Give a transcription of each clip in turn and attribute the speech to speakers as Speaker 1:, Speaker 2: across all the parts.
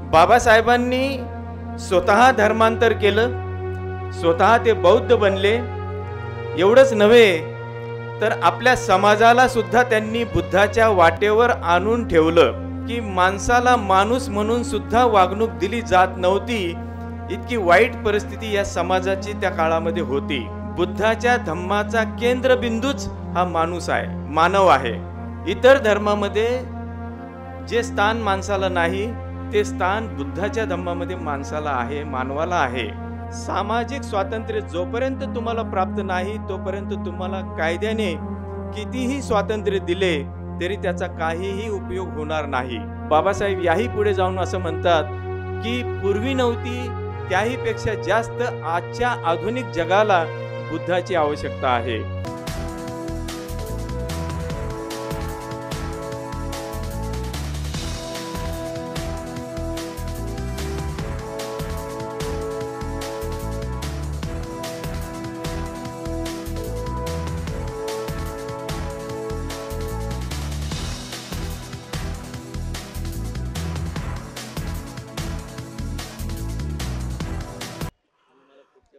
Speaker 1: बाबासाहेबांनी स्वतः धर्मांतर केलं, स्वतः ते बौद्ध बनले। एवढंच नव्हे तर आपल्या समाजाला सुद्धा त्यांनी बुद्धाच्या वाटेवर आणून ठेवलं की माणसाला माणूस म्हणून सुद्धा वागणूक दिली जात नव्हती। इतकी वाईट परिस्थिती या समाजाची त्या काळामध्ये होती। बुद्धाच्या धम्माचा केंद्रबिंदूच हा माणूस आहे, मानव आहे। इतर धर्मामध्ये जे स्थान माणसाला नाही ते स्थान बुद्धाच्या धम्मामध्ये माणसाला आहे, मानवाला आहे। सामाजिक स्वातंत्र्य जोपर्यंत तुम्हाला प्राप्त नाही तोपर्यंत तुम्हाला कायद्याने कितीही स्वातंत्र्य दिले तरी त्याचा काहीही उपयोग होणार नाही। बाबासाहेब याही पुढे जाऊन असं म्हणतात की पूर्वी नव्हती त्याही पेक्षा जास्त आजच्या आधुनिक जगाला बुद्धाची आवश्यकता आहे।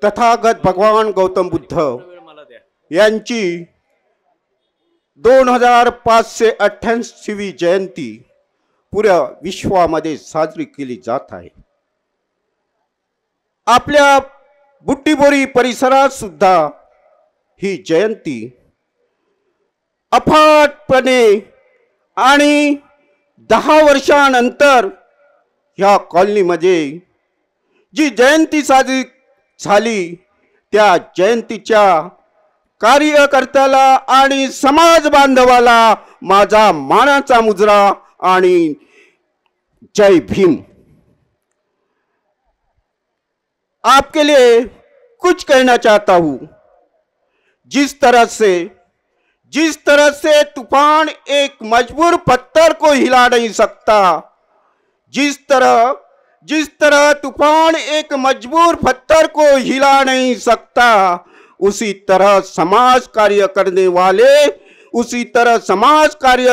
Speaker 2: तथागत भगवान गौतम बुद्ध यांची 2588वी जयंती पुऱ्या विश्वामध्ये साजरी केली जात आहे। आपल्या बुट्टीबोरी परिसरात सुद्धा ही जयंती अफाटपणे आणि 10 वर्षांनंतर ह्या कॉलनीमध्ये जी जयंती साजरी झाली त्या जयंतीच्या कार्यकर्त्याला आणि समाज बांधवाला माझा मानाचा मुजरा आणि जय भीम। आपके लिए कुछ कहना चाहता हूं। जिस तरह से तूफान एक मजबूर पत्थर को हिला नहीं सकता, जिस तरह तूफान एक मजबूर पत्थर को हिला नहीं सकता, उसी तरह समाज कार्य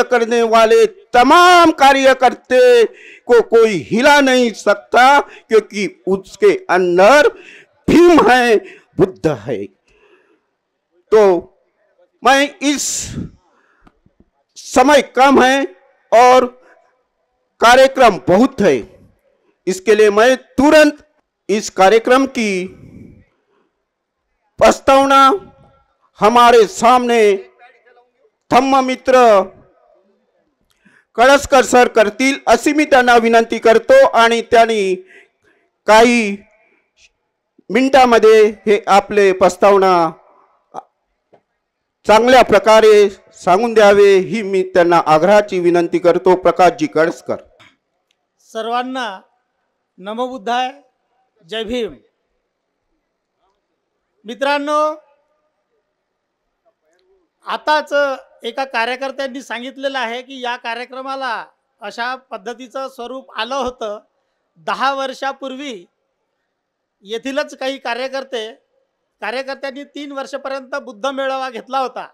Speaker 2: करने वाले तमाम कार्यकर्ते को कोई हिला नहीं सकता, क्योंकि उसके अंदर भीम है, बुद्ध है। तो मैं इस समय कम है और कार्यक्रम बहुत है, इसके लिए मैं तुरंत इस कार्यक्रम की प्रस्तावना हमारे सामने धम्म मित्र कळसकर सर करतील अशी मी त्यांना विनंती करतो आणि त्यांनी काही मिनिटांमध्ये हे आपले प्रस्तावना चांगल्या प्रकारे सांगून द्यावे ही मी त्यांना आग्रहाची विनंती करतो। प्रकाशजी कळसकर।
Speaker 3: सर्वांना नमो बुद्धाय, जय भीम। मित्रांनो, आताच एका कार्यकर्त्यांनी सांगितलेलं आहे की या कार्यक्रमाला अशा पद्धतीचं स्वरूप आलं होतं। 10 वर्षापूर्वी येथीलच काही कार्यकर्त्यांनी 3 वर्षापर्यंत बुद्ध मेळावा घेतला होता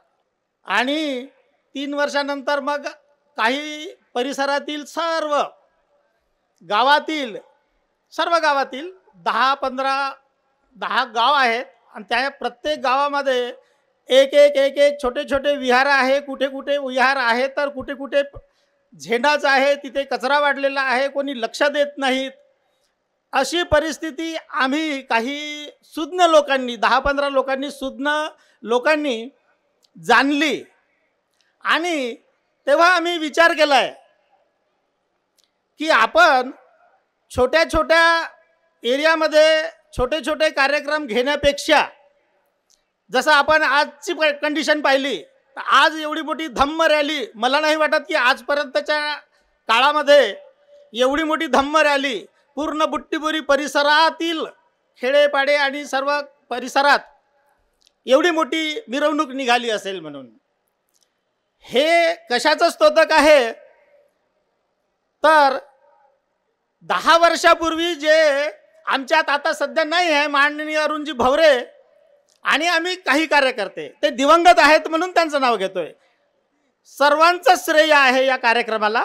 Speaker 3: आणि 3 वर्षानंतर मग काही परिसरातील सर्व गावातील 10 गाव आहेत आणि त्या प्रत्येक गावामध्ये एक छोटे छोटे विहार आहे। कुठे कुठे विहार आहे तर कुठे कुठे झेंडाच आहे, तिथे कचरा वाढलेला आहे, कोणी लक्ष देत नाहीत। अशी परिस्थिती आम्ही काही सुज्ञ लोकांनी 10-15 लोकांनी जाणली आणि तेव्हा आम्ही विचार केलाय की आपण छोट्या छोट्या एरियामध्ये छोटे छोटे कार्यक्रम घेण्यापेक्षा, जसं आपण आजची कंडिशन पाहिली तर आज एवढी मोठी धम्म रॅली मला नाही वाटत की आजपर्यंतच्या काळामध्ये एवढी मोठी धम्म रॅली पूर्ण बुट्टीबोरी परिसरातील खेडेपाडे आणि सर्व परिसरात एवढी मोठी मिरवणूक निघाली असेल म्हणून। हे कशाचं स्तोत्रक आहे तर 10 वर्षापूर्वी जे आमच्यात आता सध्या नाही आहे माननीय अरुणजी भवरे आणि आम्ही काही कार्यकर्ते ते दिवंगत आहेत म्हणून त्यांचं नाव घेतोय। सर्वांचं श्रेय आहे या कार्यक्रमाला।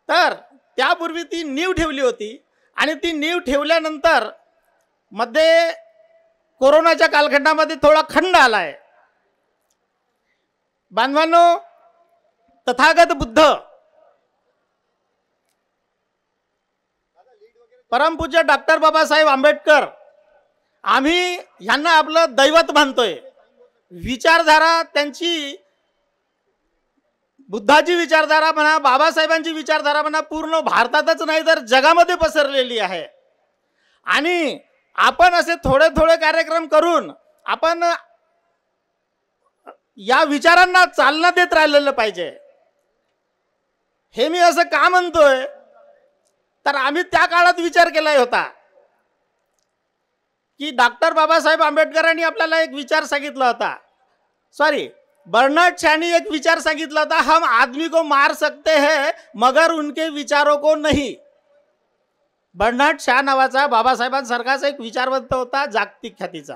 Speaker 3: तर त्यापूर्वी ती नीव ठेवली होती आणि ती नीव ठेवल्यानंतर मध्ये कोरोनाच्या कालखंडामध्ये थोडा खंड आलाय. बांधवांनो, तथागत बुद्ध परमपूज्य डॉक्टर बाबासाहेब आंबेडकर आम्ही यांना आपलं दैवत मानतोय. विचारधारा त्यांची, बुद्धाची विचारधारा म्हणा, बाबासाहेबांची विचारधारा म्हणा, पूर्ण भारतातच नाही तर जगामध्ये पसरलेली आहे. आणि आपण असे थोडे थोडे कार्यक्रम करून आपण या विचारांना चालना देत राहिलेलं पाहिजे. हे मी असं का म्हणतोय, तर आम्ही त्या काळात विचार केला होता की डॉक्टर बाबासाहेब आंबेडकरांनी आपल्याला एक विचार सांगितला होता, बर्नार्ड शॉनी एक विचार सांगितला होता, हम आदमी को मार सकते हैं मगर उनके विचारों को नहीं. बर्नार्ड शॉ नावाचा बाबासाहेबांसारखाच एक विचारवंत होता, जागतिक ख्यातीचा.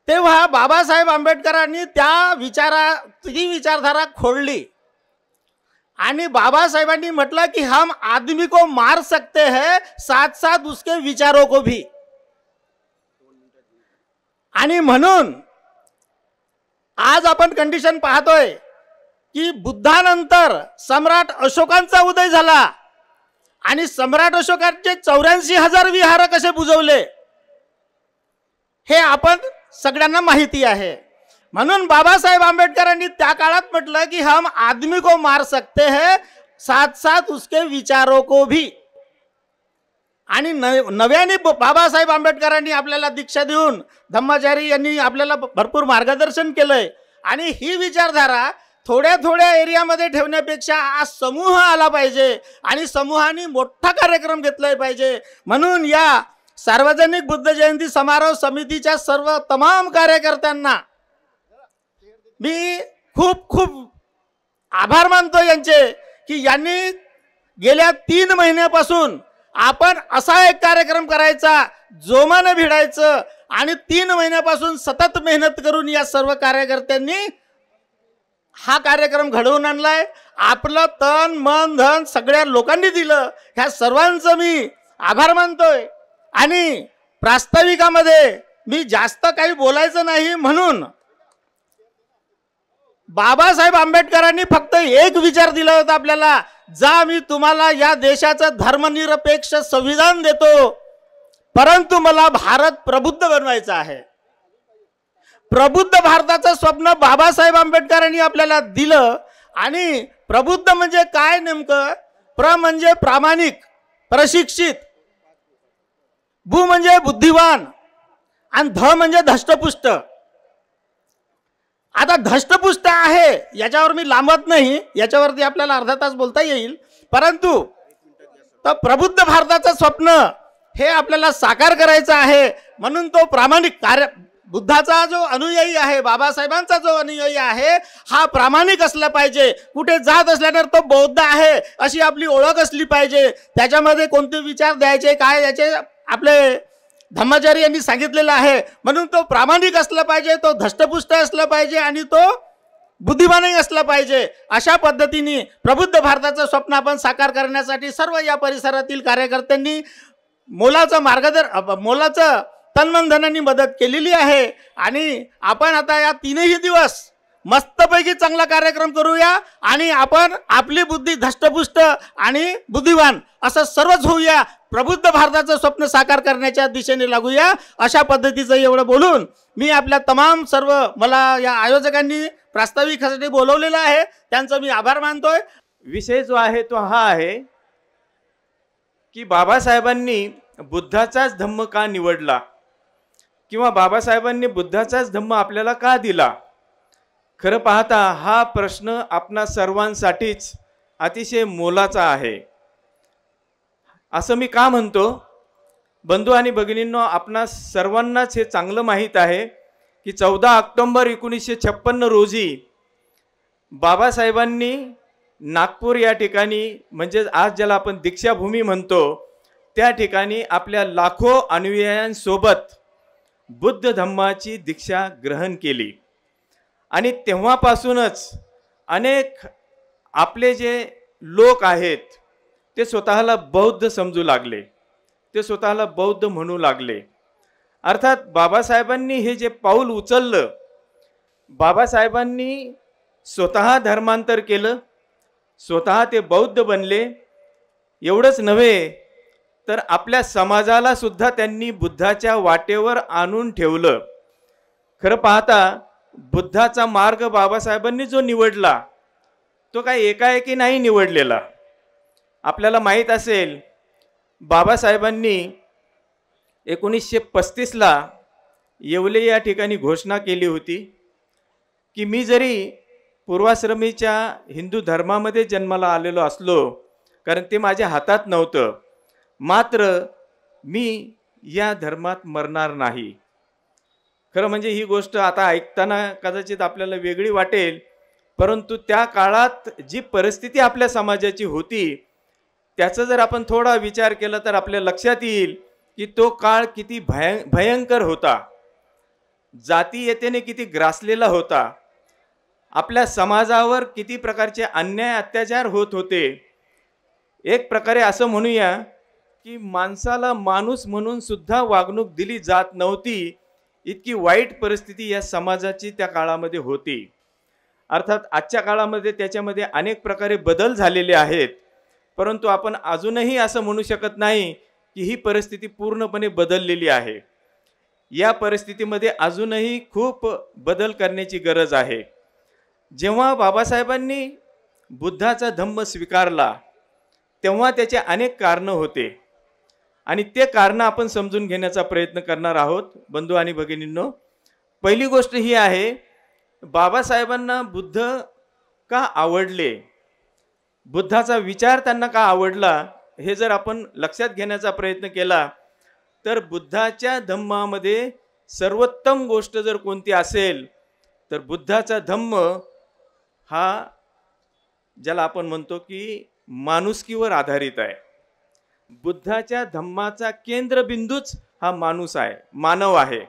Speaker 3: तेव्हा बाबासाहेब आंबेडकरांनी ती विचारधारा खोडली आणि बाबासाहेबांनी म्हटलं की हम आदमी को मार सकते हैं साथ साथ उसके विचारों को भी. आणि म्हणून आज आपण कंडिशन पाहतोय की बुद्धानंतर सम्राट अशोकांचा उदय झाला आणि सम्राट अशोकांचे 84,000 विहार कसे बुजवले हे आपण सगळ्यांना माहिती आहे. म्हणून बाबासाहेब आंबेडकरांनी त्या काळात म्हटलं की हम आदमी को मार सकते हैं साथ साथ उसके विचारों को भी. आणि नव्याने बाबासाहेब आंबेडकरांनी आपल्याला दीक्षा देऊन धम्माचारी यांनी आपल्याला भरपूर मार्गदर्शन केलंय. आणि ही विचारधारा थोड्या थोड्या एरियामध्ये ठेवण्यापेक्षा आज समूह आला पाहिजे आणि समूहाने मोठा कार्यक्रम घेतला पाहिजे. म्हणून या सार्वजनिक बुद्ध जयंती समारोह समितीच्या सर्व तमाम कार्यकर्त्यांना मी खूप खूप आभार मानतो यांचे की यांनी गेल्या 3 महिन्यापासून आपण असा एक कार्यक्रम करायचा, जोमाने भिडायचं आणि 3 महिन्यापासून सतत मेहनत करून या सर्व कार्यकर्त्यांनी हा कार्यक्रम घडवून आणलाय. आपलं तन मन धन सगळ्या लोकांनी दिलं. ह्या सर्वांचं मी आभार मानतोय. आणि प्रास्ताविकामध्ये मी जास्त काही बोलायचं नाही, म्हणून बाबासाहेब आंबेडकरांनी फक्त एक विचार दिला होता आपल्याला, जा मी तुम्हाला या देशाचं धर्मनिरपेक्ष संविधान देतो, परंतु मला भारत प्रबुद्ध बनवायचा आहे. प्रबुद्ध भारताचं स्वप्न बाबासाहेब आंबेडकरांनी आपल्याला दिलं. आणि प्रबुद्ध म्हणजे काय नेमकं? प्र म्हणजे प्रामाणिक, प्रशिक्षित, भू म्हणजे बुद्धिवान आणि ध म्हणजे धष्टपुष्ट. आता धष्टपुष्ट आहे याच्यावर मी लांबत नाही, याच्यावरती आपल्याला अर्धा तास बोलता येईल. परंतु प्रबुद्ध भारताचं स्वप्न हे आपल्याला साकार करायचं आहे. म्हणून तो प्रामाणिक बुद्धाचा जो अनुयायी आहे, बाबासाहेबांचा जो अनुयायी आहे, हा प्रामाणिक असला पाहिजे. कुठे जात असल्यानंतर तो बौद्ध आहे अशी आपली ओळख असली पाहिजे. त्याच्यामध्ये कोणते विचार द्यायचे काय याचे आपले धम्माचारी यांनी सांगितलेलं आहे. म्हणून तो प्रामाणिक असला पाहिजे, तो धष्टपुष्ट असला पाहिजे आणि तो बुद्धिमानही असला पाहिजे. अशा पद्धतीने प्रबुद्ध भारताचं स्वप्न आपण साकार करण्यासाठी सर्व या परिसरातील कार्यकर्त्यांनी मोलाचं तन्मन धनांनी मदत केलेली आहे. आणि आपण आता या 3ही दिवस मस्तपैकी चांगला कार्यक्रम करूया आणि आपण आपली बुद्धी धष्टपुष्ट आणि बुद्धिवान असं सर्वच होऊया. प्रबुद्ध भारताचं स्वप्न साकार करण्याच्या दिशेने लागूया. अशा पद्धतीचं एवढं बोलून मी आपल्या तमाम सर्व मला या आयोजकांनी प्रास्ताविकासाठी बोलवलेलं आहे त्यांचा मी आभार मानतोय.
Speaker 1: विषय जो आहे तो हा आहे की बाबासाहेबांनी बुद्धाचाच धम्म का निवडला किंवा बाबासाहेबांनी बुद्धाचाच धम्म आपल्याला का दिला. खरं पाहता हा प्रश्न आपणा सर्वांसाठीच अतिशय मोलाचा आहे. असं मी का म्हणतो, बंधू आणि भगिनींनो, आपणा सर्वांनाच हे चांगलं माहीत आहे की 14 ऑक्टोबर 1956 रोजी बाबासाहेबांनी नागपूर या ठिकाणी, म्हणजे आज ज्याला आपण दीक्षाभूमी म्हणतो, त्या ठिकाणी आपल्या लाखो अनुयायांसोबत बुद्ध धम्माची दीक्षा ग्रहण केली. आणि तेव्हापासूनच अनेक आपले जे लोक आहेत ते स्वतःला बौद्ध समजू लागले, ते स्वतःला बौद्ध म्हणू लागले. अर्थात बाबासाहेबांनी हे जे पाऊल उचललं, बाबासाहेबांनी स्वतः धर्मांतर केलं, स्वतः ते बौद्ध बनले. एवढंच नव्हे तर आपल्या समाजाला सुद्धा त्यांनी बुद्धाच्या वाटेवर आणून ठेवलं. खरं पाहता बुद्धाचा मार्ग बाबासाहेबांनी जो निवडला तो काही एकाएकी नाही निवडलेला. आपल्याला माहीत असेल, बाबासाहेबांनी 1935ला येवले या ठिकाणी घोषणा केली होती की मी जरी पूर्वाश्रमीच्या हिंदू धर्मामध्ये जन्माला आलेलो असलो, कारण ते माझ्या हातात नव्हतं, मात्र मी या धर्मात मरणार नाही. खरं म्हणजे ही गोष्ट आता ऐकताना कदाचित आपल्याला वेगळी वाटेल, परंतु त्या काळात जी परिस्थिती आपल्या समाजाची होती त्याचा जर आपण थोडा विचार केला तर आपल्या लक्षात येईल की तो काळ किती भयंकर होता, जातीयतेने किती ग्रासलेला होता, आपल्या समाजावर किती प्रकारचे अन्याय अत्याचार होत होते. एक प्रकारे असं म्हणूया की माणसाला माणूस म्हणून सुद्धा वागणूक दिली जात नव्हती, इतकी वाईट परिस्थिती या समाजाची त्या काळामध्ये होती. अर्थात आजच्या काळामध्ये त्याच्यामध्ये अनेक प्रकारे बदल झालेले आहेत, परंतु आपण अजूनही असं म्हणू शकत नाही की ही परिस्थिती पूर्णपणे बदललेली आहे. या परिस्थितीमध्ये अजूनही खूप बदल करण्याची गरज आहे. जेव्हा बाबासाहेबांनी बुद्धाचा धम्म स्वीकारला तेव्हा त्याचे अनेक कारणं होते आणि ते कारणं आपण समजून घेण्याचा प्रयत्न करणार आहोत. बंधू आणि भगिनींनो, पहिली गोष्ट ही आहे, बाबासाहेबांना बुद्ध का आवडले, बुद्धाचा विचार त्यांना का आवडला, हे जर आपण लक्षात घेण्याचा प्रयत्न केला तर बुद्धाच्या धम्मामध्ये सर्वोत्तम गोष्ट जर कोणती असेल तर बुद्धाचा धम्म हा ज्याला आपण म्हणतो की माणुसकीवर आधारित आहे. बुद्धाच्या धम्माचा केंद्रबिंदूच हा माणूस आहे, मानव आहे.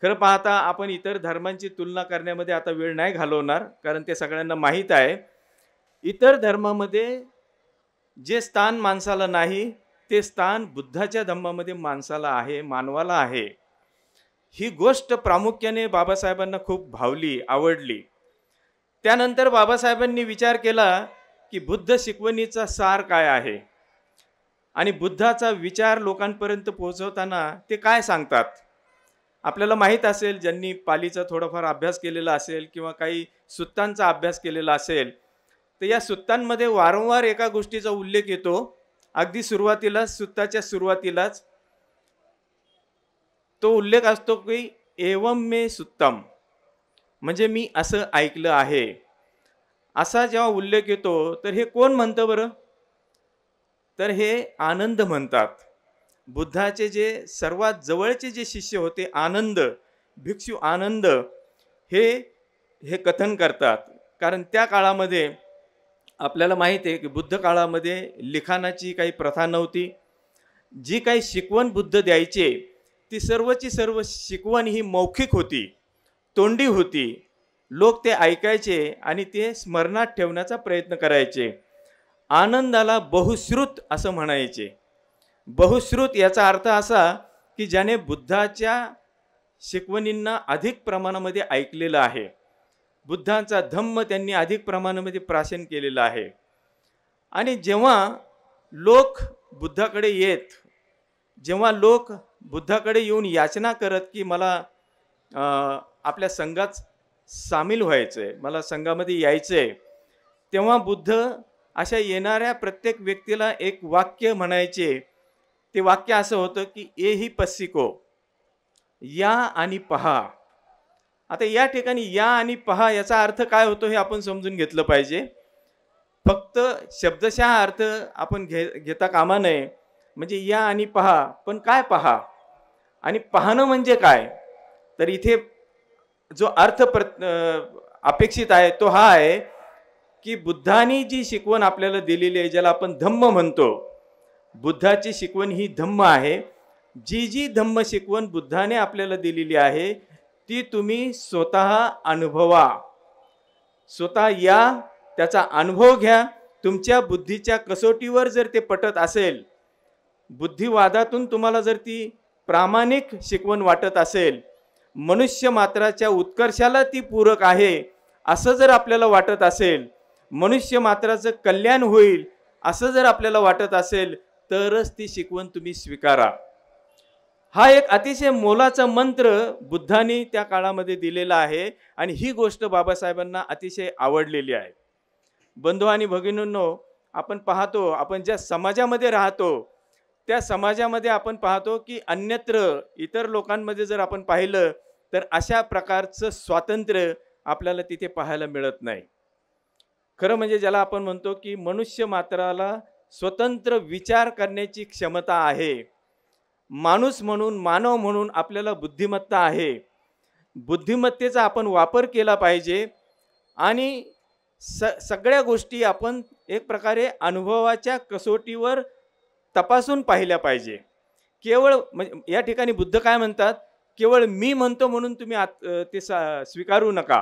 Speaker 1: खरं पाहता आपण इतर धर्मांची तुलना करण्यामध्ये आता वेळ नाही घालवणार, कारण ते सगळ्यांना माहीत आहे. इतर धर्मामध्ये जे स्थान माणसाला नाही ते स्थान बुद्धाच्या धम्मामध्ये माणसाला आहे, मानवाला आहे. ही गोष्ट प्रामुख्याने बाबासाहेबांना खूप भावली, आवडली. त्यानंतर बाबासाहेबांनी विचार केला की बुद्ध शिकवणीचा सार काय आहे आणि बुद्धाचा विचार लोकांपर्यंत पोहोचवताना ते काय सांगतात. आपल्याला माहीत असेल, ज्यांनी पालीचा थोडाफार अभ्यास केलेला असेल किंवा काही सुत्तांचा अभ्यास केलेला असेल, तर या सुत्तांमध्ये वारंवार एका गोष्टीचा उल्लेख येतो. अगदी सुरुवातीलाच, सुत्ताच्या सुरुवातीलाच तो उल्लेख असतो की एवम मे सुत्तम, म्हणजे मी असं ऐकलं आहे. असा जेव्हा उल्लेख येतो तर हे कोण म्हणतं बरं, तर हे आनंद म्हणतात. बुद्धाचे जे सर्वात जवळचे जे शिष्य होते आनंद, भिक्षू आनंद, हे कथन करतात. कारण त्या काळामध्ये आपल्याला माहिती आहे की बुद्ध काळामध्ये लिखाणाची काही प्रथा नव्हती. जी काही शिकवण बुद्ध द्यायचे ती सर्वची सर्व शिकवण ही मौखिक होती, तोंडी होती. लोक ते ऐकायचे आणि ते स्मरणात ठेवण्याचा प्रयत्न करायचे. आनंदाला बहुश्रुत असं म्हणायचे. बहुश्रुत याचा अर्थ असा की ज्याने बुद्धाच्या शिकवणींना अधिक प्रमाणामध्ये ऐकलेलं आहे, बुद्धांचा धम्म त्यांनी अधिक प्रमाणामध्ये प्राशन केलेला आहे. आणि जेव्हा लोक बुद्धाकडे येत, जेव्हा लोक बुद्धाकडे येऊन याचना करत की मला आपल्या संघात सामील व्हायचंय, मला संघामध्ये यायचंय, तेव्हा बुद्ध अशा येणाऱ्या प्रत्येक व्यक्तीला एक वाक्य म्हणायचे. ते वाक्य असं होतं की ए ही पस्सिको, या आणि पहा. आता या ठिकाणी या आणि पहा याचा अर्थ काय होतो हे आपण समजून घेतलं पाहिजे. फक्त शब्दशः अर्थ आपण घेता कामा नये. म्हणजे या आणि पहा, पण काय पहा आणि पाहणं म्हणजे काय, तर इथे जो अर्थ अपेक्षित आहे तो हा आहे की बुद्धांनी जी शिकवण आपल्याला दिलेली आहे, ज्याला आपण धम्म म्हणतो, बुद्धाची शिकवण ही धम्म आहे. जी जी धम्म शिकवण बुद्धाने आपल्याला दिलेली आहे ती तुम्ही स्वतः अनुभवा, स्वतः या, त्याचा अनुभव घ्या, तुमच्या बुद्धीच्या कसोटीवर जर ते पटत असेल, बुद्धिवादातून तुम्हाला जर ती प्रामाणिक शिकवण वाटत असेल, मनुष्य मात्राच्या उत्कर्षाला ती पूरक आहे असं जर आपल्याला वाटत असेल, मनुष्य मात्राचं कल्याण होईल असं जर आपल्याला वाटत असेल, तरच ती शिकवण तुम्ही स्वीकारा. हा एक अतिशय मोलाचा मंत्र बुद्धांनी त्या काळामध्ये दिलेला आहे आणि ही गोष्ट बाबासाहेबांना अतिशय आवडलेली आहे. बंधू आणि भगिनींनो, आपण पाहतो, आपण ज्या समाजामध्ये राहतो त्या समाजामध्ये आपण पाहतो की अन्यत्र इतर लोकांमध्ये जर आपण पाहिलं तर अशा प्रकारचं स्वातंत्र्य आपल्याला तिथे पाहायला मिळत नाही. खरं म्हणजे ज्याला आपण म्हणतो की मनुष्य मात्राला स्वतंत्र विचार करण्याची क्षमता आहे, माणूस म्हणून, मानव म्हणून आपल्याला बुद्धिमत्ता आहे. बुद्धिमत्तेचा आपण वापर केला पाहिजे आणि सगळ्या गोष्टी आपण एक प्रकारे अनुभवाच्या कसोटीवर तपासून पाहिल्या पाहिजे. केवळ म्हणजे या ठिकाणी बुद्ध काय म्हणतात, केवळ मी म्हणतो म्हणून तुम्ही ते स्वीकारू नका,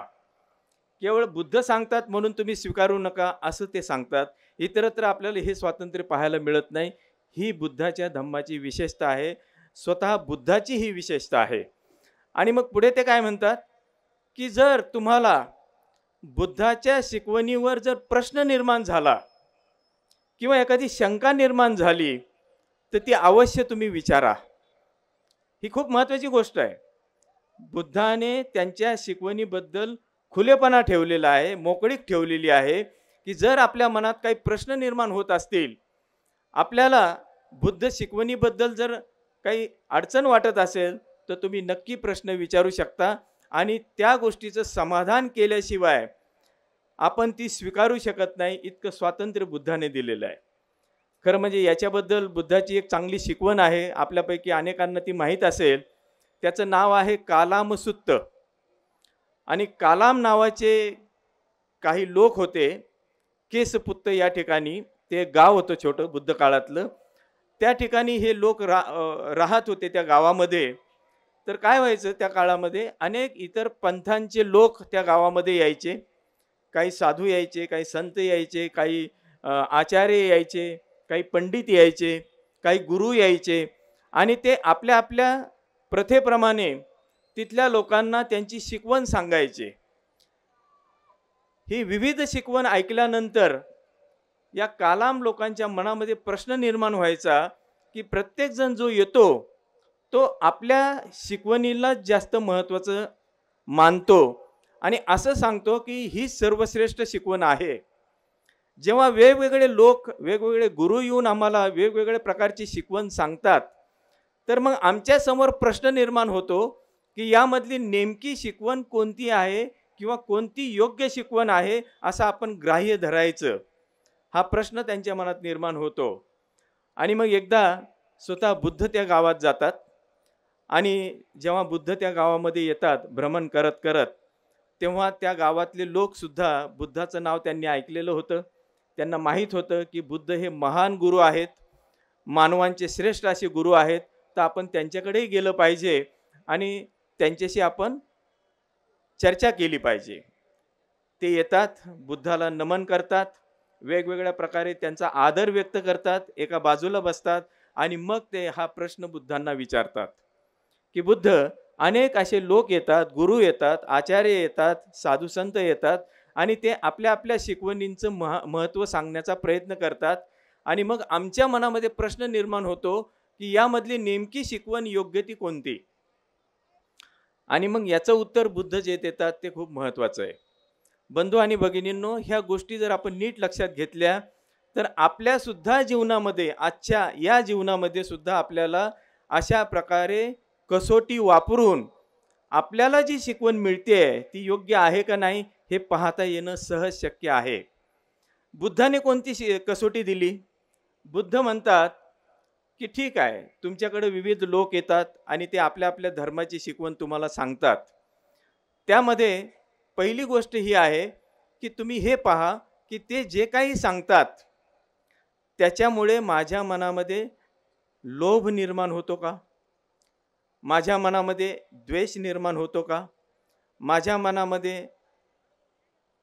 Speaker 1: केवळ बुद्ध सांगतात म्हणून तुम्ही स्वीकारू नका असं ते सांगतात. इतरत्र आपल्याला हे स्वातंत्र्य पाहायला मिळत नाही. ही बुद्धाच्या धम्माची विशेषता आहे, स्वतः बुद्धाची ही विशेषता आहे. आणि मग पुढे ते काय म्हणतात की जर तुम्हाला बुद्धाच्या शिकवणीवर जर प्रश्न निर्माण झाला किंवा एखादी शंका निर्माण झाली तर ती अवश्य तुम्ही विचारा. ही खूप महत्त्वाची गोष्ट आहे. बुद्धाने त्यांच्या शिकवणीबद्दल खुलेपणा ठेवलेला आहे, मोकळीक ठेवलेली आहे की जर आपल्या मनात काही प्रश्न निर्माण होत असतील, आपल्याला बुद्ध शिकवणीबद्दल जर काही अडचण वाटत असेल तर तुम्ही नक्की प्रश्न विचारू शकता आणि त्या गोष्टीचं समाधान केल्याशिवाय आपण ती स्वीकारू शकत नाही. इतकं स्वातंत्र्य बुद्धाने दिलेलं आहे. खरं म्हणजे याच्याबद्दल बुद्धाची एक चांगली शिकवण आहे, आपल्यापैकी अनेकांना ती माहीत असेल. त्याचं नाव आहे कालाम सुत्त. आणि कालाम नावाचे काही लोक होते, केसपुत्त या ठिकाणी, ते गाव होतं छोटं बुद्ध काळातलं. त्या ठिकाणी हे लोक राहत होते त्या गावामध्ये. तर काय व्हायचं, त्या काळामध्ये अनेक इतर पंथांचे लोक त्या गावामध्ये यायचे. काही साधू यायचे, काही संत यायचे, काही आचार्य यायचे, काही पंडित यायचे, काही गुरु यायचे आणि ते आपल्या आपल्या प्रथेप्रमाणे तिथल्या लोकांना त्यांची शिकवण सांगायचे. ही विविध शिकवण ऐकल्यानंतर या कालाम लोकांच्या मनामध्ये प्रश्न निर्माण व्हायचा की प्रत्येकजण जो येतो तो आपल्या शिकवणीला जास्त महत्त्वाचं मानतो आणि असं सांगतो की ही सर्वश्रेष्ठ शिकवण आहे. जेव्हा वेगवेगळे लोक, वेगवेगळे गुरु येऊन आम्हाला वेगवेगळ्या प्रकारची शिकवण सांगतात तर मग आमच्यासमोर प्रश्न निर्माण होतो की यामधली नेमकी शिकवण कोणती आहे किंवा कोणती योग्य शिकवण आहे असं आपण ग्राह्य धरायचं, हा प्रश्न त्यांच्या मनात निर्माण होतो. आणि मग एकदा स्वतः बुद्ध त्या गावात जातात आणि जेव्हा बुद्ध त्या गावामध्ये येतात भ्रमण करत करत, तेव्हा त्या गावातले लोकसुद्धा बुद्धाचं नाव त्यांनी ऐकलेलं होतं. त्यांना माहीत होतं की बुद्ध हे महान गुरु आहेत, मानवांचे श्रेष्ठ असे गुरु आहेत, तर आपण त्यांच्याकडेही गेलं पाहिजे आणि त्यांच्याशी आपण चर्चा केली पाहिजे. ते येतात, बुद्धाला नमन करतात, वेगवेगळ्या प्रकारे त्यांचा आदर व्यक्त करतात, एका बाजूला बसतात आणि मग ते हा प्रश्न बुद्धांना विचारतात की बुद्ध, अनेक असे लोक येतात, गुरु येतात, आचार्य येतात, साधू संत येतात आणि ते आपल्या आपल्या शिकवणींचं महत्त्व सांगण्याचा प्रयत्न करतात आणि मग आमच्या मनामध्ये प्रश्न निर्माण होतो की यामधली नेमकी शिकवण योग्य ती कोणती. आणि मग याचं उत्तर बुद्ध जे देतात ते खूप महत्त्वाचं आहे. बंधू आणि भगिनींनो, ह्या गोष्टी जर आपण नीट लक्षात घेतल्या तर आपल्या सुद्धा जीवनामध्ये, आजच्या या जीवनामध्ये सुद्धा आपल्याला अशा प्रकारे कसोटी वापरून आपल्याला जी शिकवण मिळते ती योग्य आहे का नाही हे पाहता येणं सहज शक्य आहे. बुद्धाने कोणती कसोटी दिली? बुद्ध म्हणतात की ठीक आहे, तुमच्याकडे विविध लोक येतात आणि ते आपल्या आपल्या धर्माची शिकवण तुम्हाला सांगतात. त्यामध्ये पहिली गोष्ट ही आहे की तुम्ही हे पहा की ते जे काही सांगतात त्याच्यामुळे माझ्या मनामध्ये लोभ निर्माण होतो का, माझ्या मनामध्ये द्वेष निर्माण होतो का, माझ्या मनामध्ये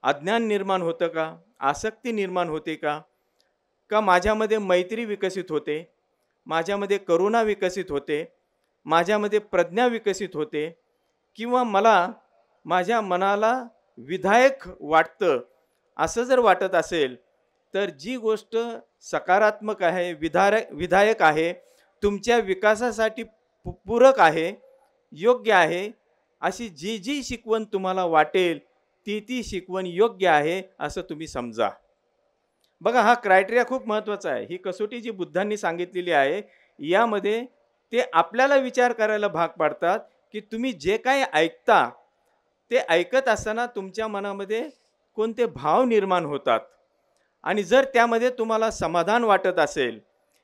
Speaker 1: अज्ञान निर्माण होतं का, आसक्ती निर्माण होते का, का माझ्यामध्ये मैत्री विकसित होते, माझ्यामध्ये करुणा विकसित होते, माझ्यामध्ये प्रज्ञा विकसित होते, किंवा मला माझ्या मनाला विधायक वाटतं, असं जर वाटत असेल तर जी गोष्ट सकारात्मक आहे, विधायक आहे, तुमच्या विकासासाठी पूरक आहे, योग्य आहे, अशी जी जी शिकवण तुम्हाला वाटेल ती ती शिकवण योग्य आहे असं तुम्ही समजा. बघा, हा क्रायटेरिया खूप महत्त्वाचा आहे. ही कसोटी जी बुद्धांनी सांगितलेली आहे यामध्ये ते आपल्याला विचार करायला भाग पाडतात की तुम्ही जे काही ऐकता ते ऐकत असताना तुमच्या मनामध्ये कोणते भाव निर्माण होतात, आणि जर त्यामध्ये तुम्हाला समाधान वाटत असेल,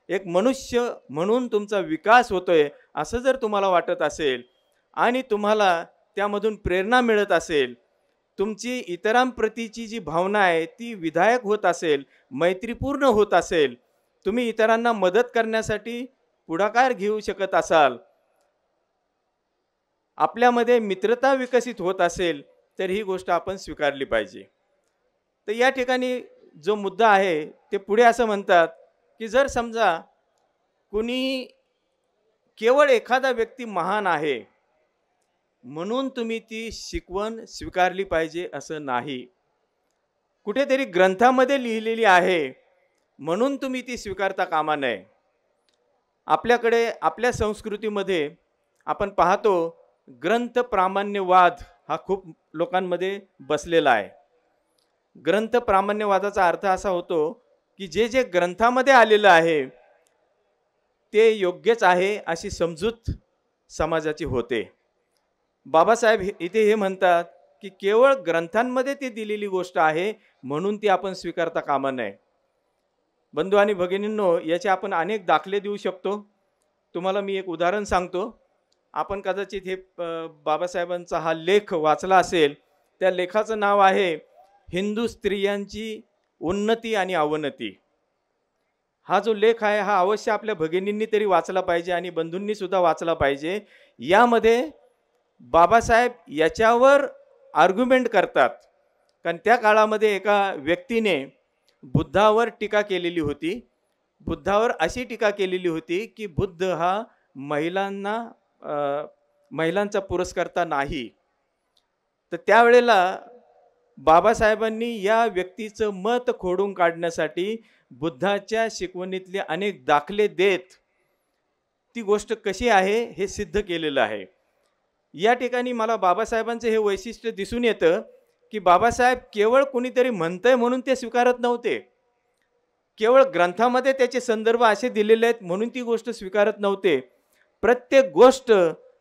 Speaker 1: एक मनुष्य म्हणून तुमचा विकास होतोय असं जर तुम्हाला वाटत असेल, आणि तुम्हाला त्यामधून प्रेरणा मिळत असेल, तुमची इतरांप्रतीची जी भावना आहे ती विधायक होत असेल, मैत्रीपूर्ण होत असेल, तुम्ही इतरांना मदत करण्यासाठी पुढाकार घेऊ शकत असाल, आपल्यामध्ये मित्रता विकसित होत असेल, तर ही गोष्ट आपण स्वीकारली पाहिजे. तर या ठिकाणी जो मुद्दा आहे ते पुढे असं म्हणतात की जर समजा कुणी केवळ एखादा व्यक्ती महान आहे म्हणून तुम्ही ती शिकवण स्वीकारली पाहिजे असं नाही. कुठेतरी ग्रंथामध्ये लिहिलेली आहे म्हणून तुम्ही ती स्वीकारता कामा नये. आपल्याकडे आपल्या संस्कृतीमध्ये आपण पाहतो ग्रंथ प्रामाण्यवाद हा खूप लोकांमध्ये बसलेला आहे. ग्रंथ प्रामाण्यवादाचा अर्थ असा होतो की जे जे ग्रंथामध्ये आलेलं आहे ते योग्यच आहे अशी समजूत समाजाची होते. बाबासाहेब इथे हे म्हणतात की केवळ ग्रंथांमध्ये ती दिलेली गोष्ट आहे म्हणून ती आपण स्वीकारता कामा नये. बंधू आणि भगिनींनो, याचे आपण अनेक दाखले देऊ शकतो. तुम्हाला मी एक उदाहरण सांगतो. आपण कदाचित हे बाबासाहेबांचा हा लेख वाचला असेल. त्या लेखाचं नाव आहे हिंदू स्त्रियांची उन्नती आणि अवनती. हा जो लेख आहे हा अवश्य आपल्या भगिनींनी तरी वाचला पाहिजे आणि बंधूंनी सुद्धा वाचला पाहिजे. यामध्ये बाबासाहेब याच्यावर आर्ग्युमेंट करतात, कारण त्या काळामध्ये एका व्यक्तीने बुद्धावर टीका केलेली होती. बुद्धावर अशी टीका केलेली होती की बुद्ध हा महिलांचा पुरस्कर्ता नाही. तर त्यावेळेला बाबासाहेबांनी या व्यक्तीचं मत खोडून काढण्यासाठी बुद्धाच्या शिकवणीतले अनेक दाखले देत ती गोष्ट कशी आहे हे सिद्ध केलेलं आहे. या ठिकाणी मला बाबासाहेबांचं हे वैशिष्ट्य दिसून येतं की बाबासाहेब केवळ कुणीतरी म्हणतंय म्हणून ते स्वीकारत नव्हते, केवळ ग्रंथामध्ये त्याचे संदर्भ असे दिलेले आहेत म्हणून ती गोष्ट स्वीकारत नव्हते. प्रत्येक गोष्ट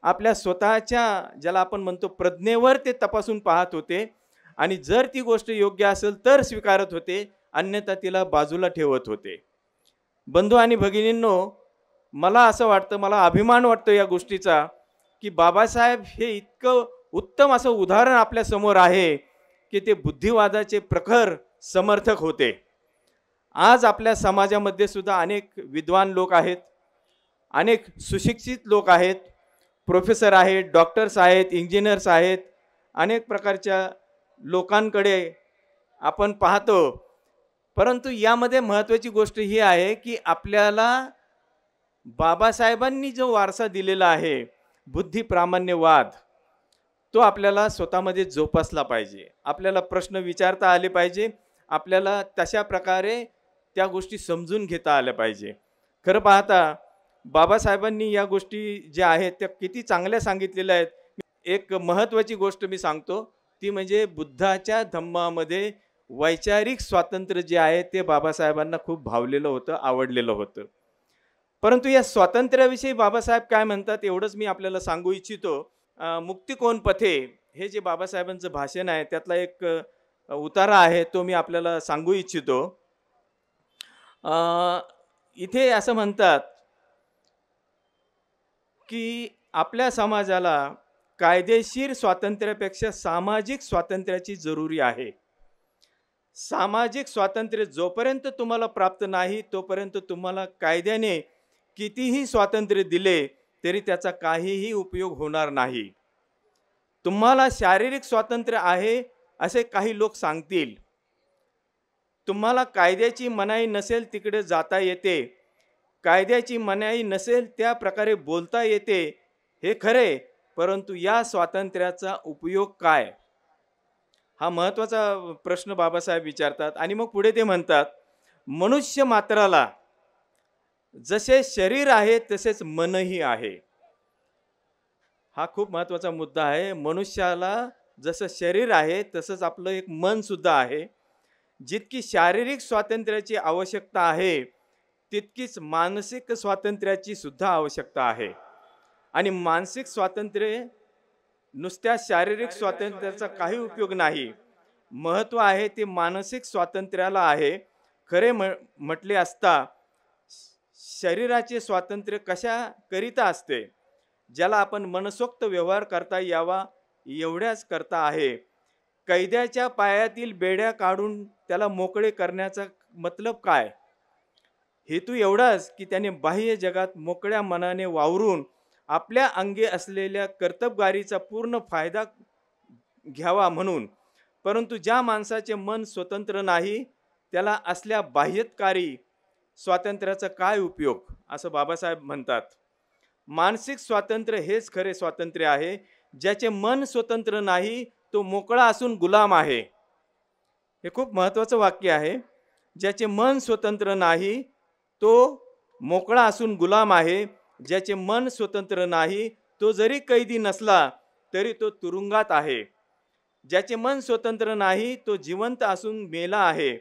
Speaker 1: आपल्या स्वतःच्या ज्याला आपण म्हणतो प्रज्ञेवर ते तपासून पाहत होते, आणि जर ती गोष्ट योग्य असेल तर स्वीकारत होते, अन्यथा तिला बाजूला ठेवत होते. बंधू आणि भगिनींनो, मला असं वाटतं, मला अभिमान वाटतो या गोष्टीचा की बाबासाहेब हे इतकं उत्तम असं उदाहरण आपल्या समोर आहे की ते बुद्धिवादाचे प्रखर समर्थक होते. आज आपल्या समाजामध्ये सुद्धा अनेक विद्वान लोक आहेत, अनेक सुशिक्षित लोक आहेत, प्रोफेसर आहेत, डॉक्टर्स आहेत, इंजिनियर्स आहेत, अनेक प्रकारच्या लोकांकडे आपण पाहतो. परंतु यामध्ये महत्त्वाची गोष्ट ही आहे की आपल्याला बाबासाहेबांनी जो वारसा दिलेला आहे बुद्धी प्रामाण्यवाद, तो आपल्याला स्वतःमध्ये जोपासला पाहिजे. आपल्याला प्रश्न विचारता आले पाहिजे, आपल्याला तशा प्रकारे त्या गोष्टी समजून घेता आल्या पाहिजे. खरं पाहता बाबासाहेबांनी या गोष्टी ज्या आहेत त्या किती चांगल्या सांगितलेल्या आहेत. एक महत्त्वाची गोष्ट मी सांगतो, ती म्हणजे बुद्धाच्या धम्मामध्ये वैचारिक स्वातंत्र्य जे आहे ते बाबासाहेबांना खूप भावलेलं होतं, आवडलेलं होतं. परंतु या स्वातंत्र्याविषयी बाबासाहेब काय म्हणतात एवढंच मी आपल्याला सांगू इच्छितो. मुक्ती कोण पथे हे जे बाबासाहेबांचं भाषण आहे त्यातला एक उतारा आहे, तो मी आपल्याला सांगू इच्छितो. इथे असं म्हणतात की आपल्या समाजाला कायदेशीर स्वातंत्र्यापेक्षा सामाजिक स्वातंत्र्याची जरुरी आहे. सामाजिक स्वातंत्र्य जोपर्यंत तुम्हाला प्राप्त नाही तोपर्यंत तुम्हाला कायद्याने कितीही स्वातंत्र्य दिले तरी त्याचा काहीही उपयोग होणार नाही. तुम्हाला शारीरिक स्वातंत्र्य आहे असे काही लोक सांगतील, तुम्हाला कायद्याची मनाई नसेल तिकडे जाता येते, कायद्याची मनाई नसेल त्या प्रकारे बोलता येते, हे खरे, परंतु या स्वातंत्र्याचा उपयोग काय? हा महत्वाचा प्रश्न बाबासाहेब विचारतात. आणि मग पुढे ते म्हणतात, मनुष्य मात्राला जसे शरीर आहे तसेच मनही आहे. हा खूप महत्वाचा मुद्दा आहे. मनुष्याला जसं शरीर आहे तसंच आपलं एक मन सुद्धा आहे. जितकी शारीरिक स्वातंत्र्याची आवश्यकता आहे तितकीच मानसिक स्वातंत्र्याची सुद्धा आवश्यकता आहे. आणि मानसिक स्वातंत्र्य नुसत्या शारीरिक स्वातंत्र्याचा काही उपयोग नाही. महत्त्व आहे ते मानसिक स्वातंत्र्याला आहे. खरे म्हटले असता शरीराचे स्वातंत्र्य कशाकरिता असते? ज्याला आपण मनसोक्त व्यवहार करता यावा एवढ्याच करता आहे. कैद्याच्या पायातील बेड्या काढून त्याला मोकळे करण्याचा मतलब काय? हेतू एवढाच की त्याने बाह्य जगात मोकळ्या मनाने वावरून आपल्या अंगी असलेल्या कर्तबगारीचा पूर्ण फायदा घ्यावा म्हणून. परंतु ज्या माणसाचे मन स्वतंत्र नाही त्याला असल्या बाह्यकारी स्वातंत्र्याचा काय उपयोग, असं बाबासाहेब म्हणतात. मानसिक स्वातंत्र्य हेच खरे स्वातंत्र्य आहे. ज्याचे मन स्वतंत्र नाही तो मोकळा असून गुलाम आहे. हे खूप महत्त्वाचं वाक्य आहे. ज्याचे मन स्वतंत्र नाही तो मोकळा असून गुलाम आहे. ज्याचे मन स्वतंत्र नाही तो जरी कैदी नसला तरी तो तुरुंगात आहे. ज्याचे मन स्वतंत्र नाही तो जिवंत असून मेला आहे.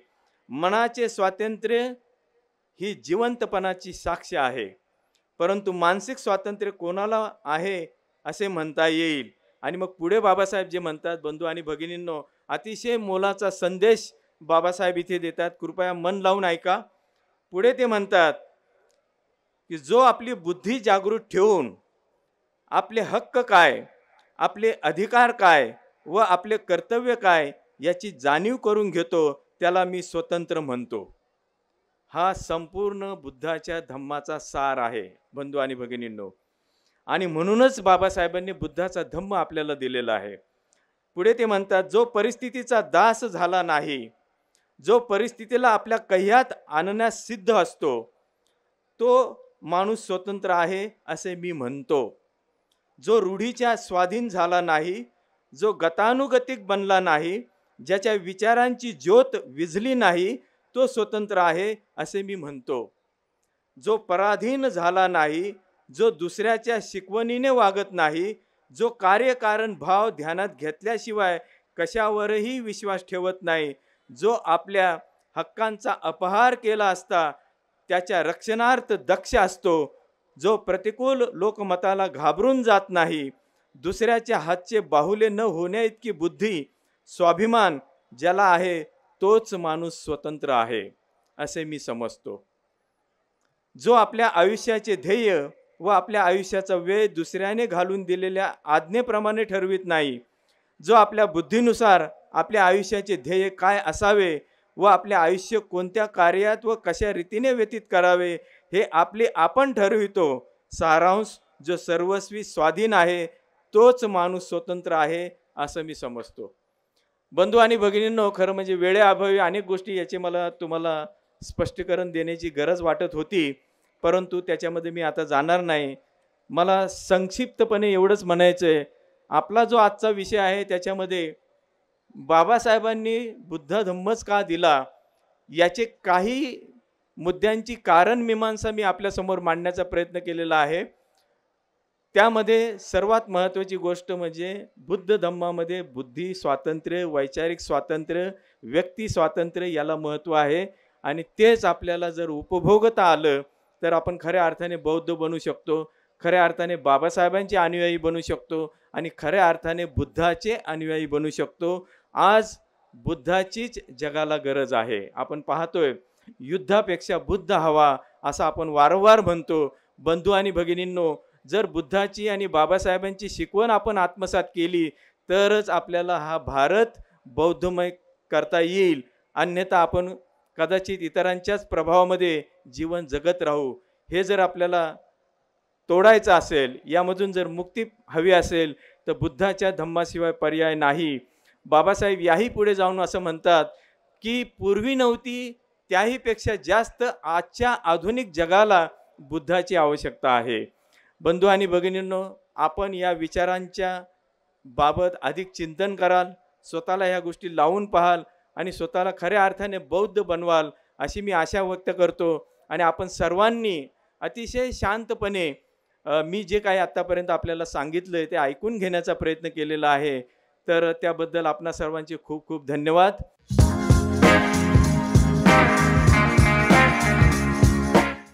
Speaker 1: मनाचे स्वातंत्र्य ही जिवंतपणाची साक्ष आहे. परंतु मानसिक स्वातंत्र्य कोणाला आहे असे म्हणता येईल? आणि मग पुढे बाबासाहेब जे म्हणतात, बंधू आणि भगिनींनो, अतिशय मोलाचा संदेश बाबासाहेब इथे देतात. कृपया मन लावून ऐका. पुढे ते म्हणतात की जो आपली बुद्धी जागृत ठेवून आपले हक्क काय, आपले अधिकार काय व आपले कर्तव्य काय याची जाणीव करून घेतो त्याला मी स्वतंत्र म्हणतो. हा संपूर्ण बुद्धाच्या धम्माचा सार आहे बंधू आणि भगिनींनो. आणि म्हणूनच बाबासाहेबांनी बुद्धाचा धम्म आपल्याला दिलेला आहे. पुढे ते म्हणतात, जो परिस्थितीचा दास झाला नाही, जो परिस्थितीला आपल्या कह्यात आणण्यास सिद्ध असतो, तो माणूस स्वतंत्र आहे असे मी म्हणतो. जो रूढीच्या स्वाधीन झाला नाही, जो गतानुगतिक बनला नाही, ज्याच्या विचारांची ज्योत विझली नाही, तो स्वतंत्र आहे असे मी म्हणतो. जो पराधीन झाला नाही, जो दुसऱ्याच्या शिकवणीने वागत नाही, जो कार्यकारण भाव ध्यानात घेतल्याशिवाय कशावरही विश्वास ठेवत नाही, जो आपल्या हक्कांचा अपहार केला असता त्याच्या रक्षणार्थ दक्ष असतो, जो प्रतिकूल लोकमताला घाबरून जात नाही, दुसऱ्याच्या हातचे बाहुले न होण्याइतकी बुद्धी स्वाभिमान ज्याला आहे तोच माणूस स्वतंत्र आहे असे मी समजतो. जो आपल्या आयुष्याचे ध्येय व आपल्या आयुष्याचा वेळ दुसऱ्याने घालून दिलेल्या आज्ञेप्रमाणे ठरवित नाही, जो आपल्या बुद्धीनुसार आपल्या आयुष्याचे ध्येय काय असावे व आपले आयुष्य कोणत्या कार्यात व कशा रीतीने व्यतीत करावे हे आपले आपण ठरवितो, सारांश जो सर्वस्वी स्वाधीन आहे तोच माणूस स्वतंत्र आहे असं मी समजतो. बंधू आणि भगिनींनो, खरं म्हणजे वेळेअभावी अनेक गोष्टी याचे मला तुम्हाला स्पष्टीकरण देण्याची गरज वाटत होती, परंतु त्याच्यामध्ये मी आता जाणार नाही. मला संक्षिप्तपणे एवढंच म्हणायचं आहे, आपला जो आजचा विषय आहे त्याच्यामध्ये बाबासाहेबांनी बुद्ध धम्मच का दिला याचे काही मुद्द्यांची कारण मीमांसा मी आपल्यासमोर मांडण्याचा प्रयत्न केलेला आहे. त्यामध्ये सर्वात महत्त्वाची गोष्ट म्हणजे बुद्ध धम्मामध्ये बुद्धी स्वातंत्र्य, वैचारिक स्वातंत्र्य, व्यक्ती स्वातंत्र्य याला महत्त्व आहे. आणि तेच आपल्याला जर उपभोगता आलं तर आपण खऱ्या अर्थाने बौद्ध बनू शकतो, खऱ्या अर्थाने बाबासाहेबांचे अनुयायी बनू शकतो आणि खऱ्या अर्थाने बुद्धाचे अनुयायी बनू शकतो. आज बुद्धाचीच जगाला गरज आहे. आपण पाहतोय युद्धापेक्षा बुद्ध हवा असं आपण वारंवार म्हणतो. बंधू आणि भगिनींनो, जर बुद्धाची आणि बाबासाहेबांची शिकवण आपण आत्मसात केली तरच आपल्याला हा भारत बौद्धमय करता येईल. अन्यथा आपण कदाचित इतरांच्याच प्रभावामध्ये जीवन जगत राहू. हे जर आपल्याला तोडायचं असेल, यामधून जर मुक्ती हवी असेल तर बुद्धाच्या धम्माशिवाय पर्याय नाही. बाबासाहेब याही पुढे जाऊन असं म्हणतात की पूर्वी नव्हती, त्याहीपेक्षा जास्त आजच्या आधुनिक जगाला बुद्धाची आवश्यकता आहे. बंधू आणि भगिनींनो, आपण या विचारांच्या बाबत अधिक चिंतन कराल, स्वतःला ह्या गोष्टी लावून पाहाल आणि स्वतःला खऱ्या अर्थाने बौद्ध बनवाल अशी मी आशा व्यक्त करतो. आणि आपण सर्वांनी अतिशय शांतपणे मी जे काही आत्तापर्यंत आपल्याला सांगितलं आहे ते ऐकून घेण्याचा प्रयत्न केलेला आहे. तर त्याबद्दल आपणा सर्वांचे खूप खूप धन्यवाद.